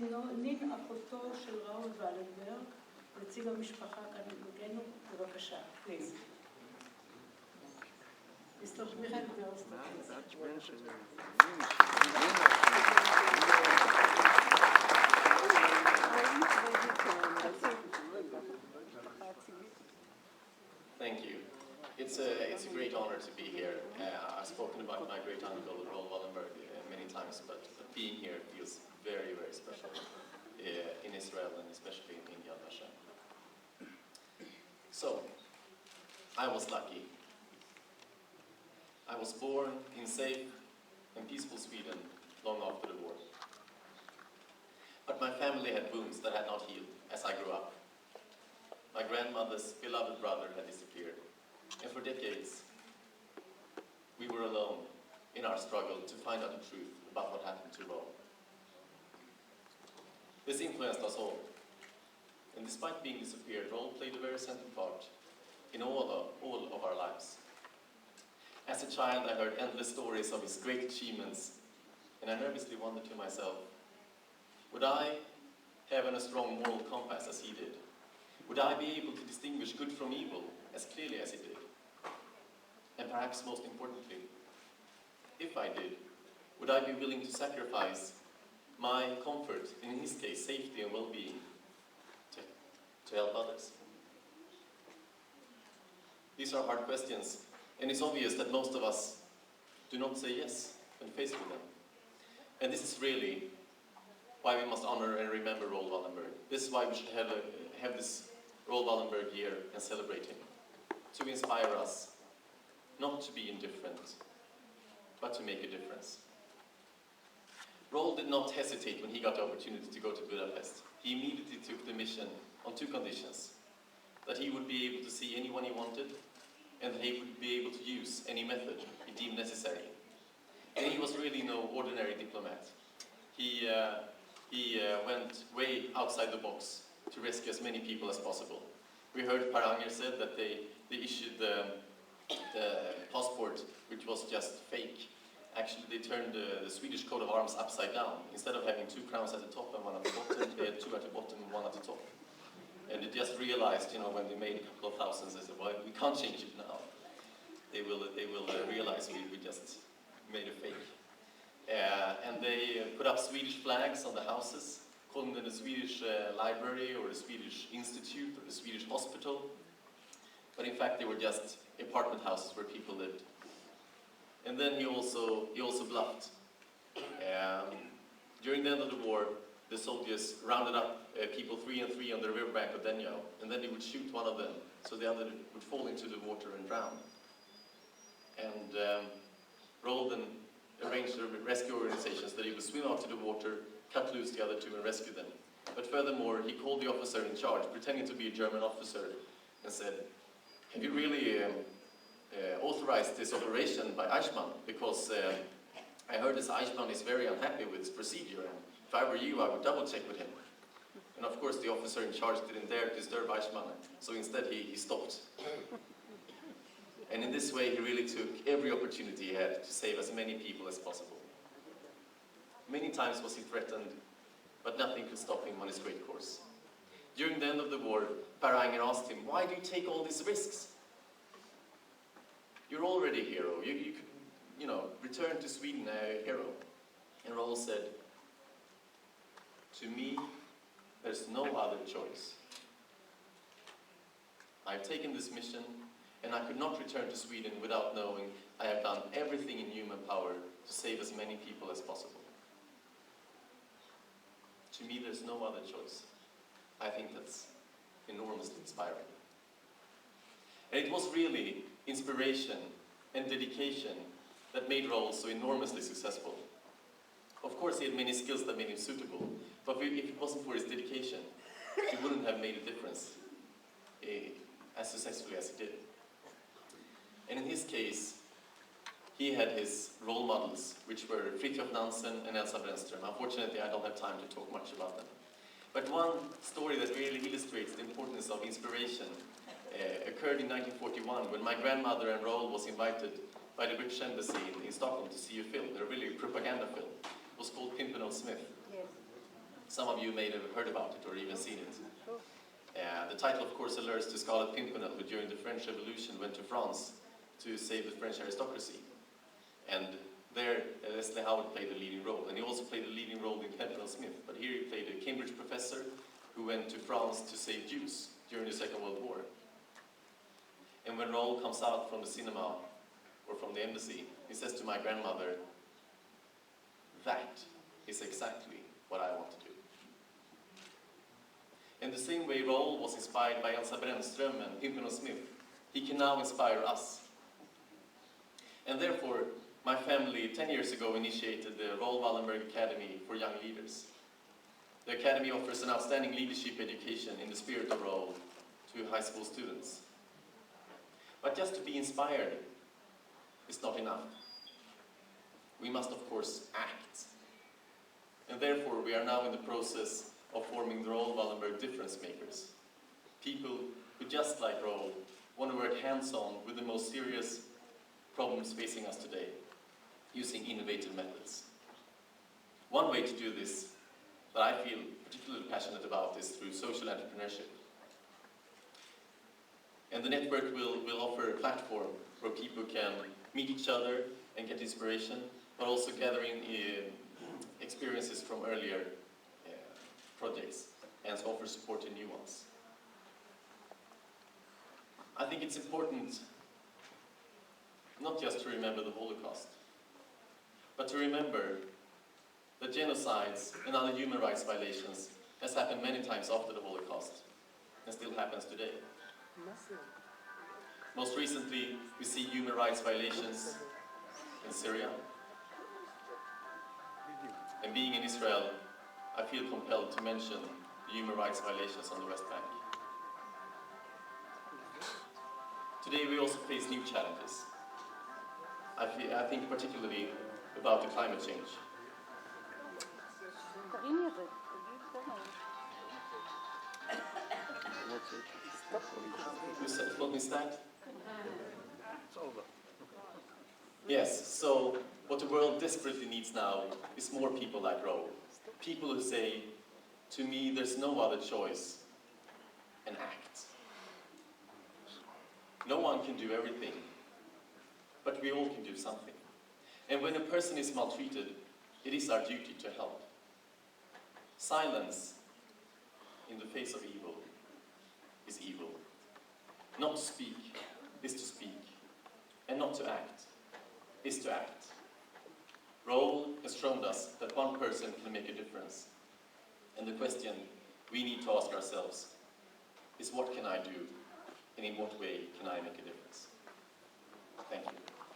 נין אחותו של ראול ולנברג, נציג המשפחה כאן מגנו, בבקשה, פליז. מסתובב מיכאל וורנסטט. Thank you. It's a great honor to be here. I've spoken about my great uncle Raoul Wallenberg many times, but being here feels very, very special in Israel and especially in Yad Vashem. So, I was lucky. I was born in safe and peaceful Sweden long after the war. But my family had wounds that had not healed as I grew up. My grandmother's beloved brother had disappeared, and for decades, we were alone in our struggle to find out the truth about what happened to Raoul. This influenced us all, and despite being disappeared, Raoul played a very central part in all of our lives. As a child, I heard endless stories of his great achievements, and I nervously wondered to myself, would I have a strong moral compass as he did? Would I be able to distinguish good from evil as clearly as he did? And perhaps most importantly, if I did, would I be willing to sacrifice my comfort, in his case, safety and well-being, to help others? These are hard questions, and it's obvious that most of us do not say yes when faced with them. And this is really why we must honor and remember Raoul Wallenberg. This is why we should have this Raoul Wallenberg year and celebrate him, to inspire us not to be indifferent, but to make a difference. Raoul did not hesitate when he got the opportunity to go to Budapest. He immediately took the mission on two conditions: that he would be able to see anyone he wanted, and that he would be able to use any method he deemed necessary. And he was really no ordinary diplomat. He went way outside the box to rescue as many people as possible. We heard Per Anger said that they issued the passport, which was just fake. Actually, they turned the Swedish coat of arms upside down. Instead of having two crowns at the top and one at the bottom, they had two at the bottom and one at the top. And they just realized, when they made a couple of thousands, they said, well, we can't change it now. They will realize we just made a fake. And they put up Swedish flags on the houses, calling them the Swedish library or the Swedish institute or the Swedish hospital. But in fact, they were just apartment houses where people lived. And then he also bluffed. During the end of the war, the soldiers rounded up people 3 and 3 on the riverbank of Denyo, and then they would shoot one of them, so the other would fall into the water and drown. And Raoul then arranged the rescue organizations that he would swim out to the water, cut loose the other two, and rescue them. But furthermore, he called the officer in charge, pretending to be a German officer, and said, have you really authorized this operation by Eichmann? Because I heard this Eichmann is very unhappy with this procedure, and if I were you, I would double check with him. And of course, the officer in charge didn't dare to disturb Eichmann, so instead he stopped. And in this way, he really took every opportunity he had to save as many people as possible. Many times was he threatened, but nothing could stop him on his great course. During the end of the war, Per Anger asked him, why do you take all these risks? You're already a hero. You could, return to Sweden a hero. And Raoul said, to me, there's no other choice. I've taken this mission, and I could not return to Sweden without knowing I have done everything in human power to save as many people as possible. To me, there's no other choice. I think that's enormously inspiring. And it was really inspiration and dedication that made Raoul so enormously successful. Of course, he had many skills that made him suitable, but if it wasn't for his dedication, he wouldn't have made a difference as successfully as he did. And in his case, he had his role models, which were Fridtjof Nansen and Elsa Brännström. Unfortunately, I don't have time to talk much about them. But one story that really illustrates the importance of inspiration occurred in 1941 when my grandmother and Raoul was invited by the British Embassy in Stockholm to see a film, a really propaganda film. It was called Pimpernel Smith. Yes. Some of you may have heard about it or even seen it. The title, of course, allures to Scarlet Pimpernel, who during the French Revolution went to France to save the French aristocracy. And there, Leslie Howard played a leading role. And he also played a leading role in Pimpernel Smith. But here he played a Cambridge professor who went to France to save Jews during the Second World War. And when Raoul comes out from the cinema, or from the embassy, he says to my grandmother, "That is exactly what I want to do." In the same way Raoul was inspired by Elsa Brännström and Pimpernel Smith, he can now inspire us. And therefore, my family 10 years ago initiated the Raoul Wallenberg Academy for Young Leaders. The Academy offers an outstanding leadership education in the spirit of Raoul to high school students. But just to be inspired is not enough. We must, of course, act. And therefore, we are now in the process of forming the Raoul Wallenberg Difference Makers. People who, just like Raoul, want to work hands-on with the most serious problems facing us today, using innovative methods. One way to do this that I feel particularly passionate about is through social entrepreneurship. And the network will offer a platform where people can meet each other and get inspiration, but also gathering experiences from earlier projects and offer support to new ones. I think it's important not just to remember the Holocaust, but to remember that genocides and other human rights violations has happened many times after the Holocaust and still happens today. Most recently, we see human rights violations in Syria. And being in Israel, I feel compelled to mention the human rights violations on the West Bank. Today we also face new challenges. I think particularly about the climate change. What is that? Yes, so what the world desperately needs now is more people like Raoul. People who say, to me, there's no other choice, and act. No one can do everything, but we all can do something. And when a person is maltreated, it is our duty to help. Silence in the face of evil is evil. Not to speak is to speak, and not to act is to act. Raoul has shown us that one person can make a difference. And the question we need to ask ourselves is, what can I do, and in what way can I make a difference?